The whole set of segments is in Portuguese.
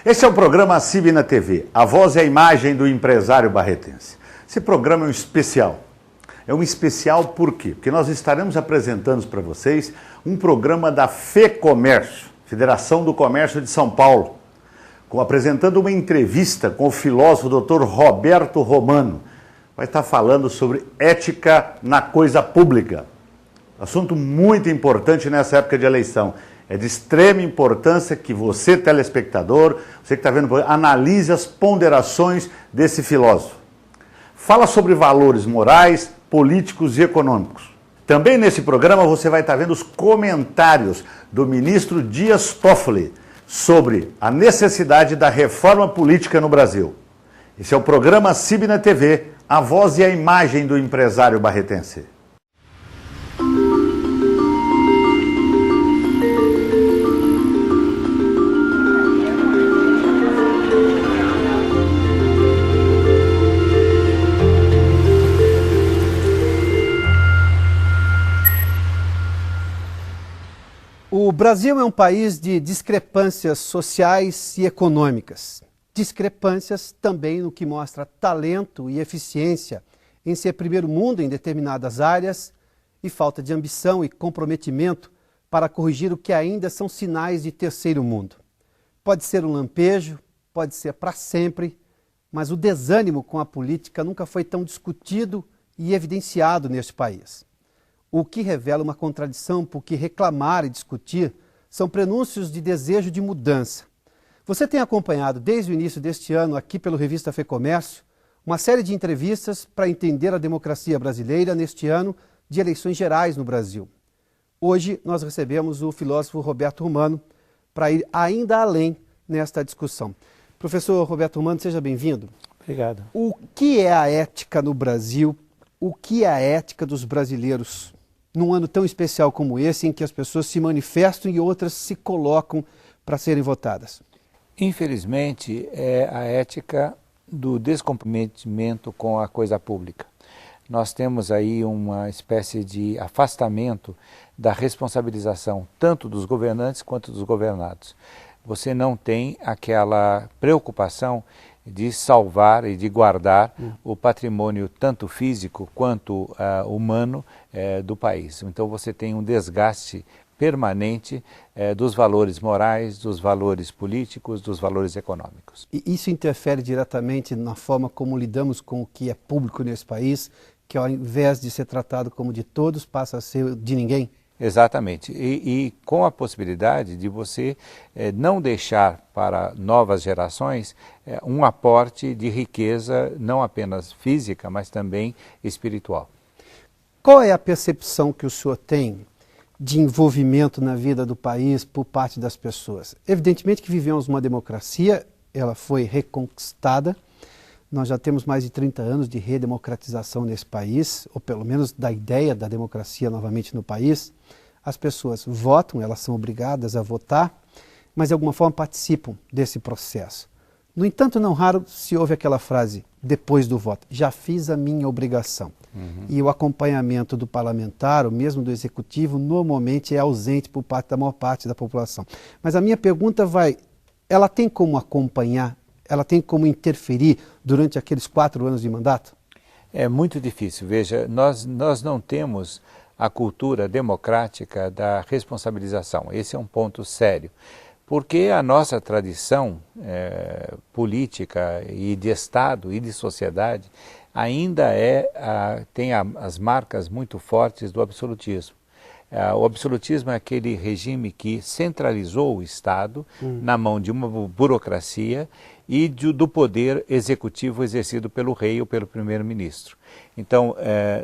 Esse é o programa CIB na TV, a voz e a imagem do empresário barretense. Esse programa é um especial. É um especial por quê? Porque nós estaremos apresentando para vocês um programa da FEComércio, Federação do Comércio de São Paulo, apresentando uma entrevista com o filósofo Dr. Roberto Romano. Vai estar falando sobre ética na coisa pública. Assunto muito importante nessa época de eleição. É de extrema importância que você, telespectador, você que está vendo, analise as ponderações desse filósofo. Fala sobre valores morais, políticos e econômicos. Também nesse programa você vai estar vendo os comentários do ministro Dias Toffoli sobre a necessidade da reforma política no Brasil. Esse é o programa CIB na TV, a voz e a imagem do empresário barretense. O Brasil é um país de discrepâncias sociais e econômicas. Discrepâncias também no que mostra talento e eficiência em ser primeiro mundo em determinadas áreas e falta de ambição e comprometimento para corrigir o que ainda são sinais de terceiro mundo. Pode ser um lampejo, pode ser para sempre, mas o desânimo com a política nunca foi tão discutido e evidenciado neste país. O que revela uma contradição, porque reclamar e discutir são prenúncios de desejo de mudança. Você tem acompanhado desde o início deste ano, aqui pelo Revista FEComércio, uma série de entrevistas para entender a democracia brasileira neste ano de eleições gerais no Brasil. Hoje nós recebemos o filósofo Roberto Romano para ir ainda além nesta discussão. Professor Roberto Romano, seja bem-vindo. Obrigado. O que é a ética no Brasil? O que é a ética dos brasileiros num ano tão especial como esse, em que as pessoas se manifestam e outras se colocam para serem votadas? Infelizmente, é a ética do descomprometimento com a coisa pública. Nós temos aí uma espécie de afastamento da responsabilização tanto dos governantes quanto dos governados. Você não tem aquela preocupação de salvar e de guardar o patrimônio tanto físico quanto humano do país. Então você tem um desgaste permanente dos valores morais, dos valores políticos, dos valores econômicos. E isso interfere diretamente na forma como lidamos com o que é público nesse país, que ao invés de ser tratado como de todos, passa a ser de ninguém? Exatamente, e com a possibilidade de você não deixar para novas gerações um aporte de riqueza, não apenas física, mas também espiritual. Qual é a percepção que o senhor tem de envolvimento na vida do país por parte das pessoas? Evidentemente que vivemos uma democracia, ela foi reconquistada, nós já temos mais de 30 anos de redemocratização nesse país, ou pelo menos da ideia da democracia novamente no país. As pessoas votam, elas são obrigadas a votar, mas de alguma forma participam desse processo. No entanto, não raro se ouve aquela frase, depois do voto, já fiz a minha obrigação. E o acompanhamento do parlamentar, ou mesmo do executivo, normalmente é ausente por parte da maior parte da população. Mas a minha pergunta ela tem como acompanhar, ela tem como interferir durante aqueles 4 anos de mandato? É muito difícil. Veja, nós não temos a cultura democrática da responsabilização. Esse é um ponto sério. Porque a nossa tradição política e de Estado e de sociedade ainda tem as marcas muito fortes do absolutismo. O absolutismo é aquele regime que centralizou o Estado na mão de uma burocracia e do poder executivo exercido pelo rei ou pelo primeiro-ministro. Então,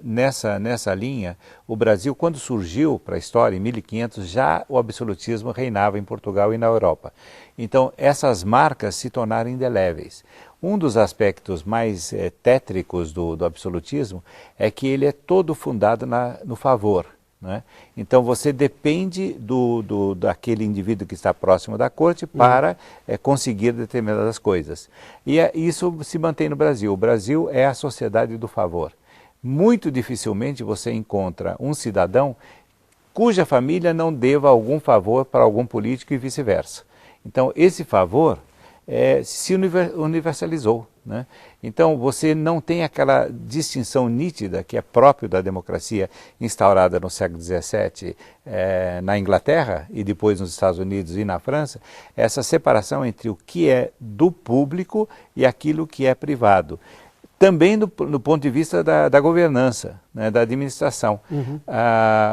nessa linha, o Brasil, quando surgiu para a história, em 1500, já o absolutismo reinava em Portugal e na Europa. Então, essas marcas se tornaram indeléveis. Um dos aspectos mais tétricos do absolutismo é que ele é todo fundado no favor. Né? Então você depende daquele indivíduo que está próximo da corte para conseguir determinadas coisas. E isso se mantém no Brasil. O Brasil é a sociedade do favor. Muito dificilmente você encontra um cidadão cuja família não deva algum favor para algum político e vice-versa. Então esse favor se universalizou, né? Então você não tem aquela distinção nítida que é próprio da democracia instaurada no século XVII na Inglaterra e depois nos Estados Unidos e na França, essa separação entre o que é do público e aquilo que é privado. Também do ponto de vista da governança, né, da administração.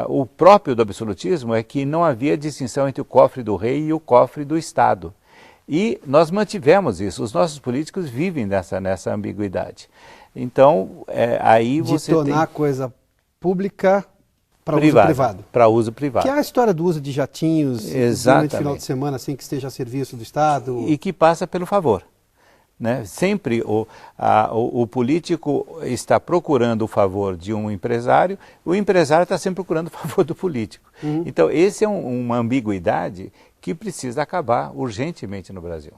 O próprio do absolutismo é que não havia distinção entre o cofre do rei e o cofre do Estado. E nós mantivemos isso, os nossos políticos vivem nessa ambiguidade. Então, aí você tem... De tornar a coisa pública para uso privado. Para uso privado. Que é a história do uso de jatinhos durante o final de semana, assim, que esteja a serviço do Estado. E que passa pelo favor. Né? Sempre o político está procurando o favor de um empresário, o empresário está sempre procurando o favor do político. Então, essa é uma ambiguidade que precisa acabar urgentemente no Brasil.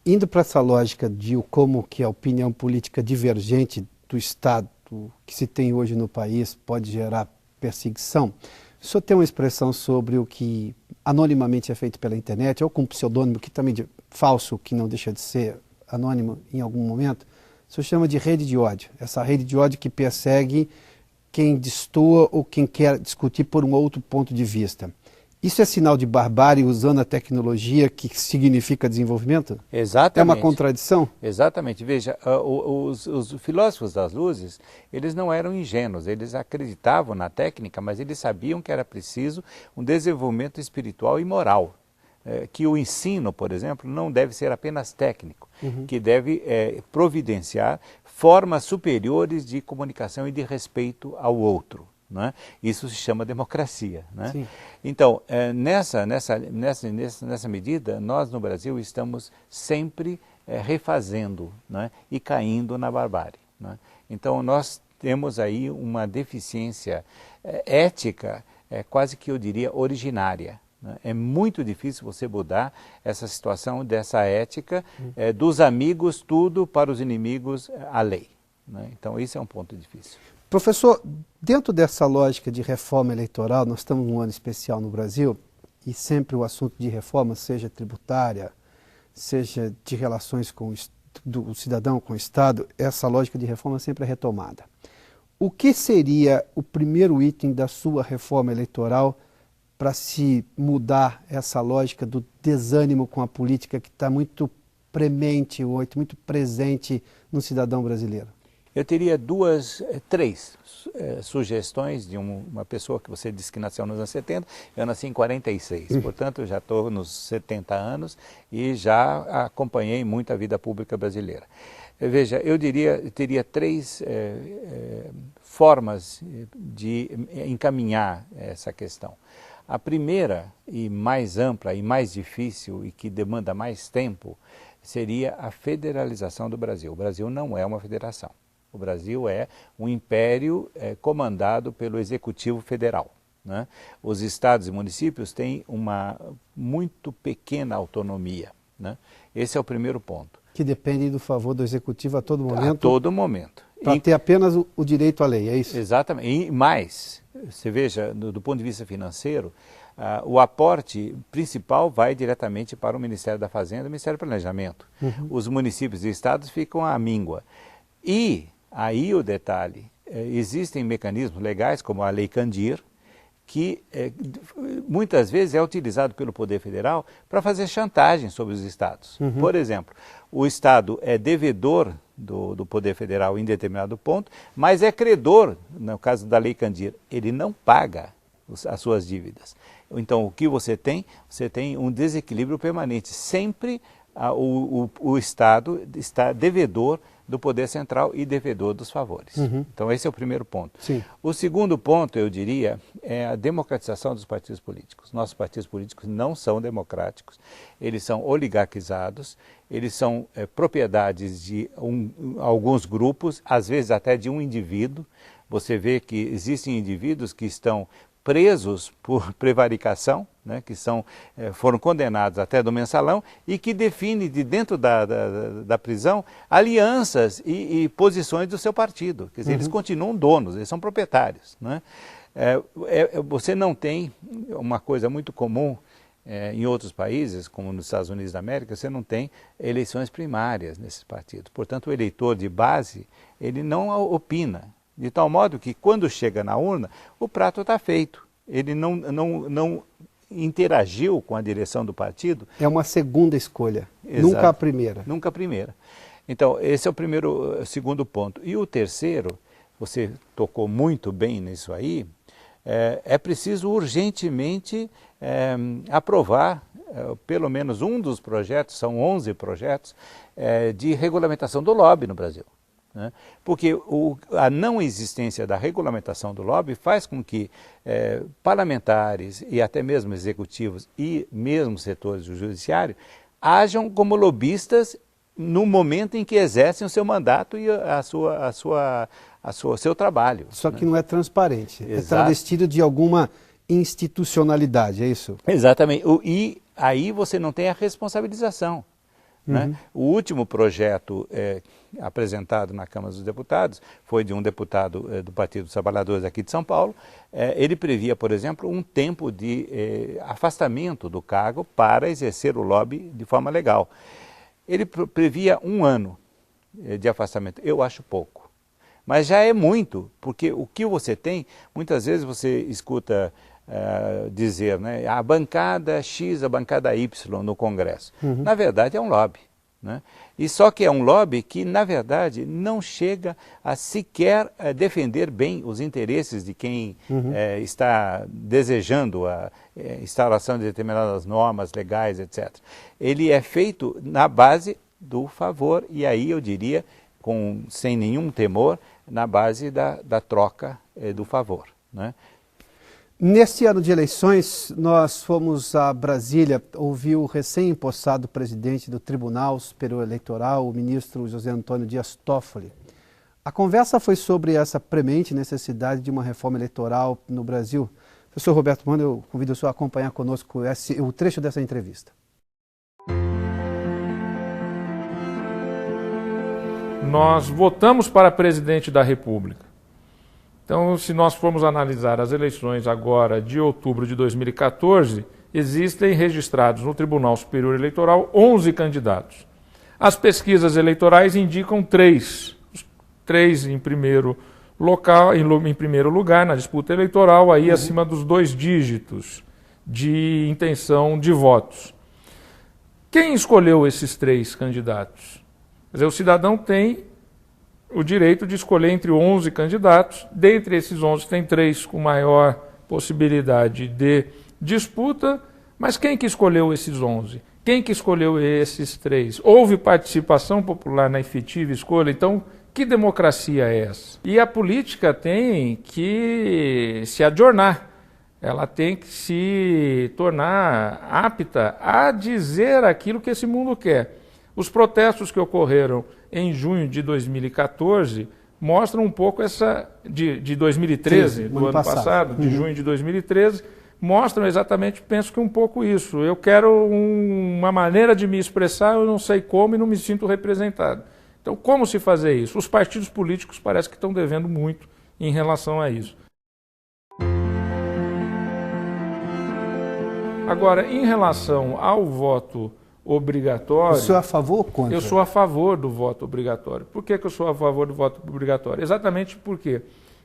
Indo para essa lógica de como que a opinião política divergente do Estado que se tem hoje no país pode gerar perseguição, o senhor tem uma expressão sobre o que anonimamente é feito pela internet, ou com pseudônimo, que também é falso, que não deixa de ser anônimo em algum momento, o senhor chama de rede de ódio. Essa rede de ódio que persegue quem destoa ou quem quer discutir por um outro ponto de vista. Isso é sinal de barbárie usando a tecnologia que significa desenvolvimento? Exatamente. É uma contradição? Exatamente. Veja, os filósofos das luzes, eles não eram ingênuos, eles acreditavam na técnica, mas eles sabiam que era preciso um desenvolvimento espiritual e moral. Que o ensino, por exemplo, não deve ser apenas técnico, que deve providenciar formas superiores de comunicação e de respeito ao outro. Né? Isso se chama democracia. Né? Então, nessa medida, nós no Brasil estamos sempre refazendo, né? E caindo na barbárie. Né? Então, nós temos aí uma deficiência ética, quase que eu diria originária. Né? É muito difícil você mudar essa situação dessa ética, dos amigos tudo, para os inimigos a lei. Né? Então, isso é um ponto difícil. Professor, dentro dessa lógica de reforma eleitoral, nós estamos num ano especial no Brasil e sempre o assunto de reforma, seja tributária, seja de relações do cidadão com o Estado, essa lógica de reforma sempre é retomada. O que seria o primeiro item da sua reforma eleitoral para se mudar essa lógica do desânimo com a política que está muito premente, muito presente no cidadão brasileiro? Eu teria três sugestões de uma pessoa que você disse que nasceu nos anos 70, eu nasci em 46, portanto eu já estou nos 70 anos e já acompanhei muito a vida pública brasileira. Veja, eu teria três formas de encaminhar essa questão. A primeira, e mais ampla e mais difícil e que demanda mais tempo, seria a federalização do Brasil. O Brasil não é uma federação. O Brasil é um império comandado pelo Executivo Federal. Né? Os estados e municípios têm uma muito pequena autonomia. Né? Esse é o primeiro ponto. Que depende do favor do Executivo a todo momento? A todo momento. Para ter apenas o direito à lei, é isso? Exatamente. E mais, você veja, do ponto de vista financeiro, o aporte principal vai diretamente para o Ministério da Fazenda e o Ministério do Planejamento. Os municípios e estados ficam à míngua. E aí o detalhe, existem mecanismos legais, como a Lei Candir, que muitas vezes é utilizado pelo Poder Federal para fazer chantagem sobre os estados. Por exemplo, o estado é devedor do Poder Federal em determinado ponto, mas é credor, no caso da Lei Candir, ele não paga as suas dívidas. Então, o que você tem? Você tem um desequilíbrio permanente. Sempre o Estado está devedor do poder central e devedor dos favores. Então, esse é o primeiro ponto. Sim. O segundo ponto, eu diria, é a democratização dos partidos políticos. Nossos partidos políticos não são democráticos, eles são oligarquizados, eles são propriedades de alguns grupos, às vezes até de um indivíduo. Você vê que existem indivíduos que estão presos por prevaricação, né, que foram condenados até do mensalão e que definem de dentro da prisão alianças e posições do seu partido. Quer dizer, eles continuam donos, eles são proprietários. Né? Você não tem uma coisa muito comum Em outros países, como nos Estados Unidos da América, você não tem eleições primárias nesses partidos. Portanto, o eleitor de base, ele não opina. De tal modo que, quando chega na urna, o prato está feito. Ele não interagiu com a direção do partido. É uma segunda escolha, Exato. nunca a primeira. Nunca a primeira. Então, esse é o segundo ponto. E o terceiro, você tocou muito bem nisso aí, é preciso urgentemente aprovar pelo menos um dos projetos, são 11 projetos, de regulamentação do lobby no Brasil. Né? Porque a não existência da regulamentação do lobby faz com que parlamentares e até mesmo executivos e mesmo setores do judiciário ajam como lobistas no momento em que exercem o seu mandato e o seu trabalho. Só que não é transparente, Exato. É travestido de alguma institucionalidade, é isso? Exatamente. E aí você não tem a responsabilização. Né? O último projeto apresentado na Câmara dos Deputados foi de um deputado do Partido dos Trabalhadores aqui de São Paulo. Ele previa, por exemplo, um tempo de afastamento do cargo para exercer o lobby de forma legal. Ele previa 1 ano de afastamento. Eu acho pouco. Mas já é muito, porque o que você tem, muitas vezes você escuta dizer, né, a bancada X, a bancada Y no Congresso. Na verdade é um lobby. Né? E só que é um lobby que, na verdade, não chega a sequer defender bem os interesses de quem está desejando a instalação de determinadas normas legais, etc. Ele é feito na base do favor, e aí eu diria, sem nenhum temor, na base da troca do favor. Né? Neste ano de eleições, nós fomos a Brasília ouvir o recém-empossado presidente do Tribunal Superior Eleitoral, o ministro José Antônio Dias Toffoli. A conversa foi sobre essa premente necessidade de uma reforma eleitoral no Brasil. Professor Roberto Mano, eu convido o senhor a acompanhar conosco o trecho dessa entrevista. Nós votamos para presidente da República. Então, se nós formos analisar as eleições agora de outubro de 2014, existem registrados no Tribunal Superior Eleitoral 11 candidatos. As pesquisas eleitorais indicam 3 em primeiro lugar na disputa eleitoral, aí acima dos 2 dígitos de intenção de votos. Quem escolheu esses 3 candidatos? Quer dizer, o cidadão tem o direito de escolher entre 11 candidatos. Dentre esses 11, tem 3 com maior possibilidade de disputa. Mas quem que escolheu esses 11? Quem que escolheu esses 3? Houve participação popular na efetiva escolha? Então, que democracia é essa? E a política tem que se adornar. Ela tem que se tornar apta a dizer aquilo que esse mundo quer. Os protestos que ocorreram em junho de 2014 mostram um pouco de 2013, do ano passado, de junho de 2013, mostram exatamente, penso que um pouco isso. Eu quero uma maneira de me expressar, eu não sei como e não me sinto representado. Então, como se fazer isso? Os partidos políticos parece que estão devendo muito em relação a isso. Agora, em relação ao voto obrigatório... O senhor é a favor ou contra? Eu sou a favor do voto obrigatório. Por que eu sou a favor do voto obrigatório? Exatamente porque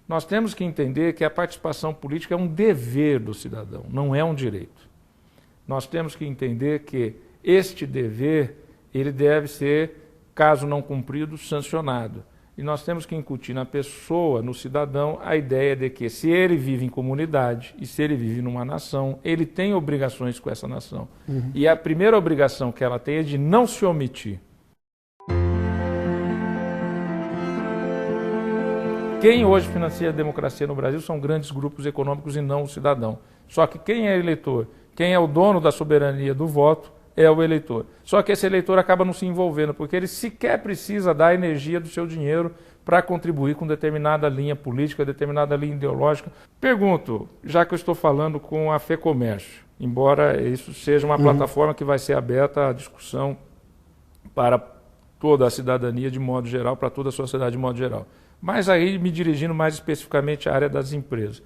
nós temos que entender que a participação política é um dever do cidadão, não é um direito. Nós temos que entender que este dever, ele deve ser, caso não cumprido, sancionado. E nós temos que incutir na pessoa, no cidadão, a ideia de que se ele vive em comunidade e se ele vive numa nação, ele tem obrigações com essa nação. E a primeira obrigação que ela tem é de não se omitir. Quem hoje financia a democracia no Brasil são grandes grupos econômicos e não o cidadão. Só que quem é eleitor, quem é o dono da soberania do voto, é o eleitor. Só que esse eleitor acaba não se envolvendo, porque ele sequer precisa dar energia do seu dinheiro para contribuir com determinada linha política, determinada linha ideológica. Pergunto, já que eu estou falando com a FEComércio, embora isso seja uma plataforma que vai ser aberta à discussão para toda a cidadania de modo geral, para toda a sociedade de modo geral. Mas aí me dirigindo mais especificamente à área das empresas.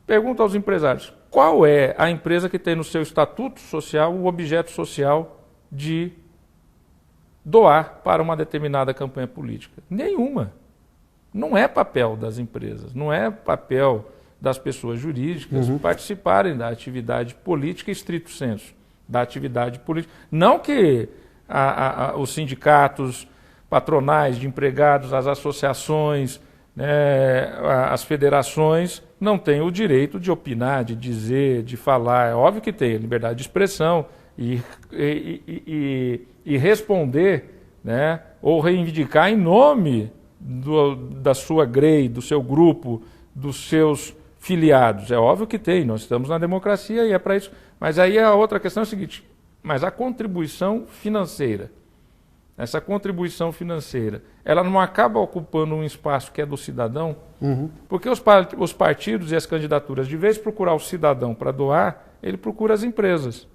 pergunta aos empresários, qual é a empresa que tem no seu estatuto social o objeto social de doar para uma determinada campanha política? Nenhuma. Não é papel das empresas, não é papel das pessoas jurídicas participarem da atividade política estrito sensu, da atividade política. Não que os sindicatos patronais de empregados, as associações, né, as federações não têm o direito de opinar, de dizer, de falar. É óbvio que tem liberdade de expressão e responder, né, ou reivindicar em nome da sua grei, do seu grupo, dos seus filiados. É óbvio que tem, nós estamos na democracia e é para isso. Mas aí a outra questão é a seguinte, mas a contribuição financeira, essa contribuição financeira, ela não acaba ocupando um espaço que é do cidadão? Porque os partidos e as candidaturas, de vez de procurar o cidadão para doar, ele procura as empresas.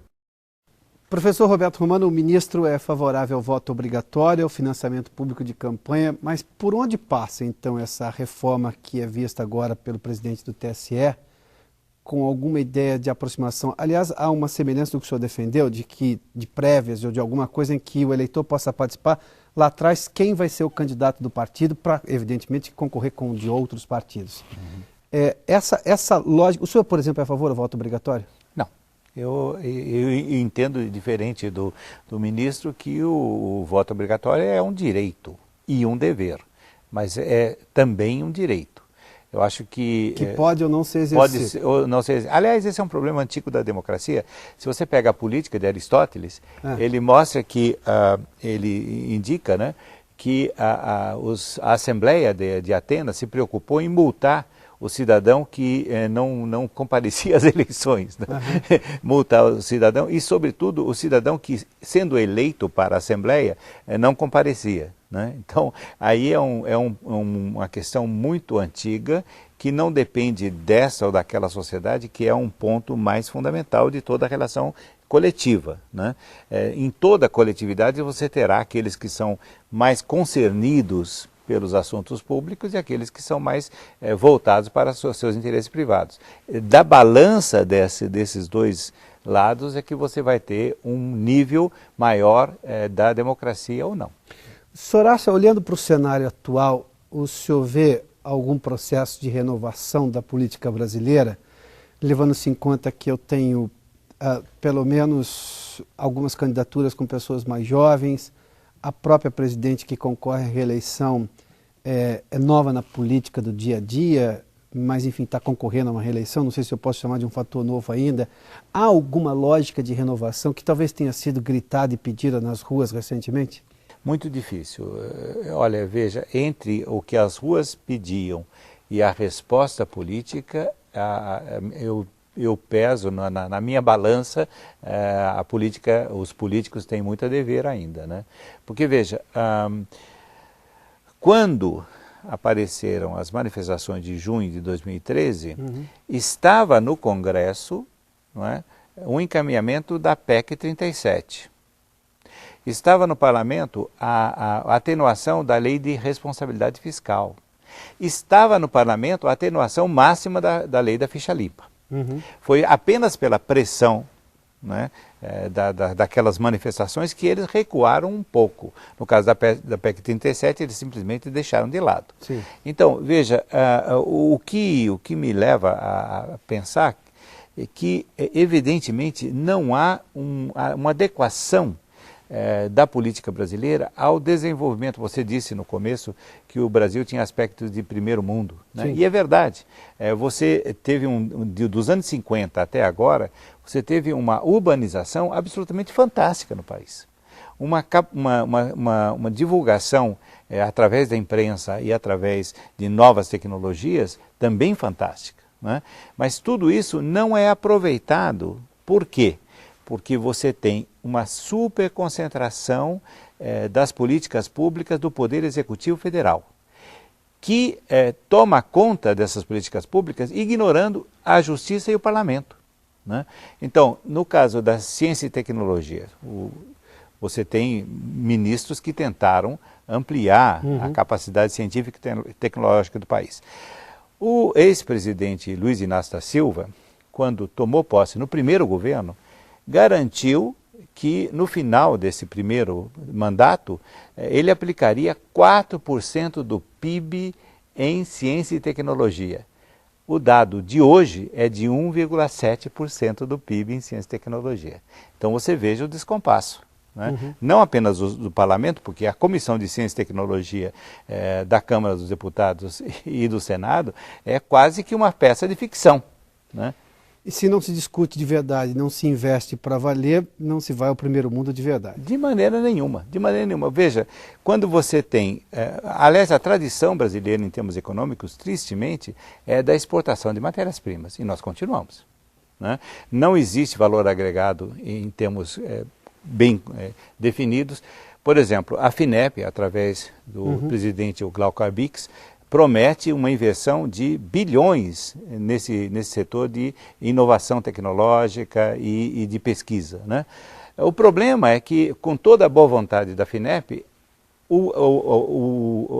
Professor Roberto Romano, o ministro é favorável ao voto obrigatório, ao financiamento público de campanha, mas por onde passa então essa reforma que é vista agora pelo presidente do TSE, com alguma ideia de aproximação? Aliás, há uma semelhança do que o senhor defendeu, de prévias ou de alguma coisa em que o eleitor possa participar lá atrás, quem vai ser o candidato do partido para, evidentemente, concorrer com o de outros partidos. Essa lógica... O senhor, por exemplo, é a favor do voto obrigatório? Não. Eu entendo diferente do ministro que o voto obrigatório é um direito e um dever, mas é também um direito. Eu acho que pode ou não ser exercido. Pode ou não ser. Aliás, esse é um problema antigo da democracia. Se você pega a política de Aristóteles, ele mostra que, ele indica, né, que a Assembleia de Atenas se preocupou em multar o cidadão que não comparecia às eleições, né? Multar o cidadão e, sobretudo, o cidadão que, sendo eleito para a Assembleia, não comparecia, né? Então, aí é uma questão muito antiga que não depende dessa ou daquela sociedade, que é um ponto mais fundamental de toda a relação coletiva, né? Em toda a coletividade você terá aqueles que são mais concernidos pelos assuntos públicos e aqueles que são mais voltados para seus interesses privados. Da balança desses dois lados é que você vai ter um nível maior da democracia ou não. Senhor acha, olhando para o cenário atual, o senhor vê algum processo de renovação da política brasileira, levando-se em conta que eu tenho pelo menos algumas candidaturas com pessoas mais jovens, a própria presidente que concorre à reeleição é nova na política do dia a dia, mas enfim está concorrendo a uma reeleição, não sei se eu posso chamar de um fator novo ainda. Há alguma lógica de renovação que talvez tenha sido gritada e pedida nas ruas recentemente? Muito difícil. Olha, veja, entre o que as ruas pediam e a resposta política, eu peso na minha balança, os políticos têm muito a dever ainda, né? Porque, veja, quando apareceram as manifestações de junho de 2013, estava no Congresso, não é, um encaminhamento da PEC 37. Estava no Parlamento a atenuação da lei de responsabilidade fiscal. Estava no Parlamento a atenuação máxima da lei da ficha limpa. Foi apenas pela pressão, né, daquelas manifestações que eles recuaram um pouco. No caso da PEC 37, eles simplesmente deixaram de lado. Sim. Então, veja, o que me leva a pensar é que, evidentemente, não há uma adequação da política brasileira ao desenvolvimento. Você disse no começo que o Brasil tinha aspectos de primeiro mundo, né? E é verdade. Você teve dos anos 50 até agora, você teve uma urbanização absolutamente fantástica no país. Uma divulgação através da imprensa e através de novas tecnologias também fantástica, né? Mas tudo isso não é aproveitado. Por quê? Porque você tem uma superconcentração das políticas públicas do Poder Executivo Federal, que toma conta dessas políticas públicas ignorando a Justiça e o Parlamento, né? Então, no caso da ciência e tecnologia, você tem ministros que tentaram ampliar a capacidade científica e tecnológica do país. O ex-presidente Luiz Inácio da Silva, quando tomou posse no primeiro governo, garantiu que no final desse primeiro mandato, ele aplicaria 4% do PIB em ciência e tecnologia. O dado de hoje é de 1,7% do PIB em ciência e tecnologia. Então você veja o descompasso. Né? Não apenas do parlamento, porque a Comissão de Ciência e Tecnologia da Câmara dos Deputados e do Senado é quase que uma peça de ficção. Né? E se não se discute de verdade, não se investe para valer, não se vai ao primeiro mundo de verdade. De maneira nenhuma, de maneira nenhuma. Veja, quando você tem, aliás, a tradição brasileira em termos econômicos, tristemente, é da exportação de matérias-primas, e nós continuamos. Né? Não existe valor agregado em termos bem definidos. Por exemplo, a FINEP, através do presidente Glauco Arbix, promete uma inversão de bilhões nesse setor de inovação tecnológica e de pesquisa. Né? O problema é que, com toda a boa vontade da FINEP,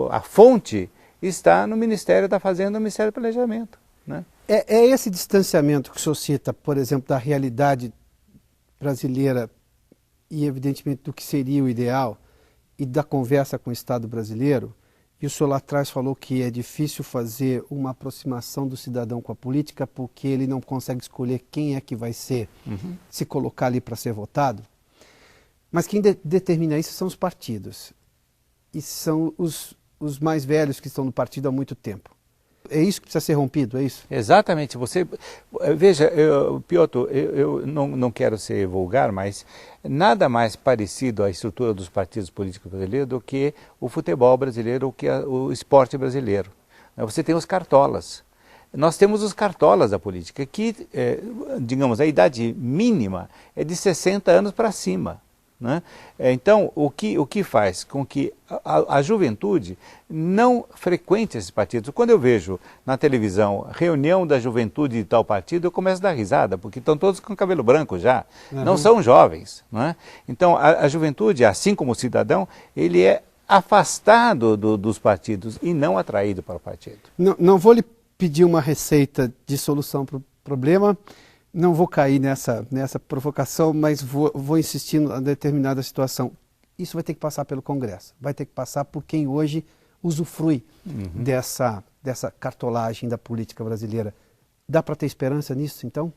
a fonte está no Ministério da Fazenda, no Ministério do Planejamento. Né? É esse distanciamento que o senhor cita, por exemplo, da realidade brasileira e, evidentemente, do que seria o ideal e da conversa com o Estado brasileiro. E o senhor lá atrás falou que é difícil fazer uma aproximação do cidadão com a política porque ele não consegue escolher quem é que vai ser, se colocar ali para ser votado. Mas quem determina isso são os partidos. E são os mais velhos que estão no partido há muito tempo. É isso que precisa ser rompido, é isso? Exatamente. Veja, Piotr, eu não quero ser vulgar, mas nada mais parecido à estrutura dos partidos políticos brasileiros do que o futebol brasileiro, ou que o esporte brasileiro. Você tem os cartolas. Nós temos os cartolas da política, que, digamos, a idade mínima é de 60 anos para cima. Né? Então, o que faz com que a juventude não frequente esses partidos? Quando eu vejo na televisão reunião da juventude de tal partido, eu começo a dar risada, porque estão todos com cabelo branco já, não são jovens. Né? Então, a juventude, assim como o cidadão, ele é afastado dos partidos e não atraído para o partido. Não vou lhe pedir uma receita de solução para o problema. Não vou cair nessa provocação, mas vou insistir em determinada situação. Isso vai ter que passar pelo Congresso, vai ter que passar por quem hoje usufrui dessa cartolagem da política brasileira. Dá para ter esperança nisso, então?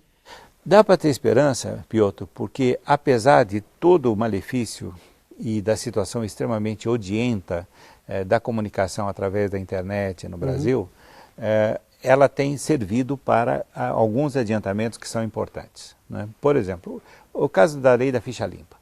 Dá para ter esperança, Piotr, porque apesar de todo o malefício e da situação extremamente odienta da comunicação através da internet no Brasil, ela tem servido para alguns adiantamentos que são importantes. Né? Por exemplo, o caso da lei da ficha limpa.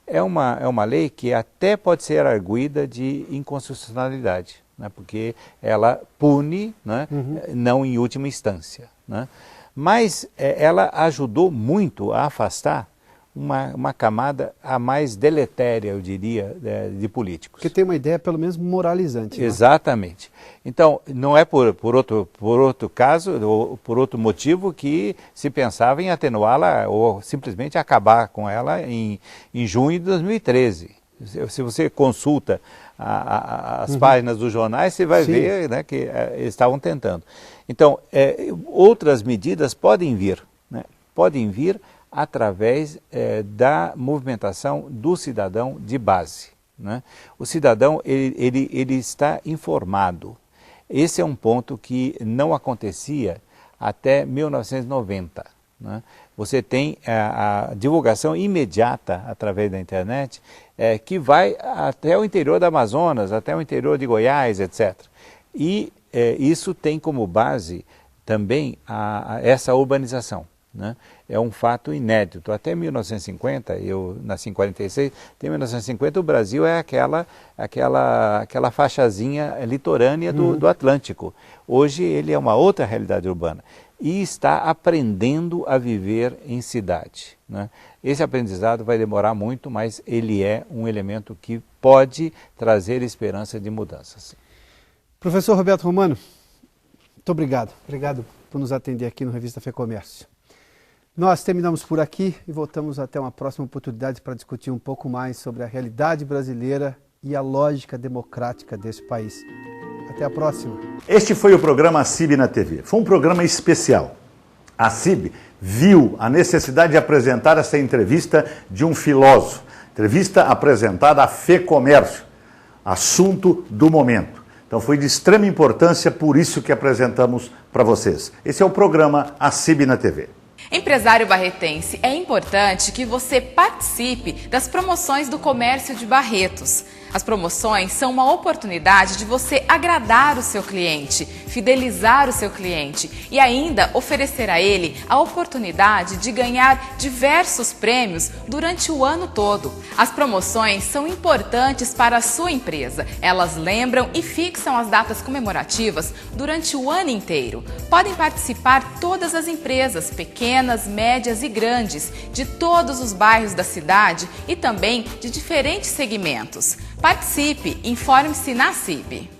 É uma lei que até pode ser arguida de inconstitucionalidade, né? Porque ela pune, né? Não em última instância. Né? Mas ela ajudou muito a afastar uma camada a mais deletéria, eu diria, de políticos. Porque tem uma ideia, pelo menos, moralizante. Exatamente. Então, não é por outro caso, ou por outro motivo, que se pensava em atenuá-la ou simplesmente acabar com ela em junho de 2013. Se você consulta as páginas dos jornais, você vai ver, né, que eles estavam tentando. Então, outras medidas podem vir, né? Podem vir através da movimentação do cidadão de base. Né? O cidadão ele está informado. Esse é um ponto que não acontecia até 1990. Né? Você tem a divulgação imediata através da internet que vai até o interior do Amazonas, até o interior de Goiás, etc. E isso tem como base também essa urbanização. Né? É um fato inédito. Até 1950, eu nasci em 46, até 1950 o Brasil é aquela faixazinha litorânea do Atlântico. Hoje ele é uma outra realidade urbana e está aprendendo a viver em cidade. Né? Esse aprendizado vai demorar muito, mas ele é um elemento que pode trazer esperança de mudanças. Professor Roberto Romano, muito obrigado. Obrigado por nos atender aqui no Revista FEComércio. Nós terminamos por aqui e voltamos até uma próxima oportunidade para discutir um pouco mais sobre a realidade brasileira e a lógica democrática desse país. Até a próxima. Este foi o programa CIB na TV. Foi um programa especial. A CIB viu a necessidade de apresentar essa entrevista de um filósofo. Entrevista apresentada à FEComércio, assunto do momento. Então foi de extrema importância, por isso que apresentamos para vocês. Esse é o programa A CIB na TV. Empresário barretense, é importante que você participe das promoções do comércio de Barretos. As promoções são uma oportunidade de você agradar o seu cliente, fidelizar o seu cliente e ainda oferecer a ele a oportunidade de ganhar diversos prêmios durante o ano todo. As promoções são importantes para a sua empresa. Elas lembram e fixam as datas comemorativas durante o ano inteiro. Podem participar todas as empresas, pequenas, médias e grandes, de todos os bairros da cidade e também de diferentes segmentos. Participe, informe-se na CIB.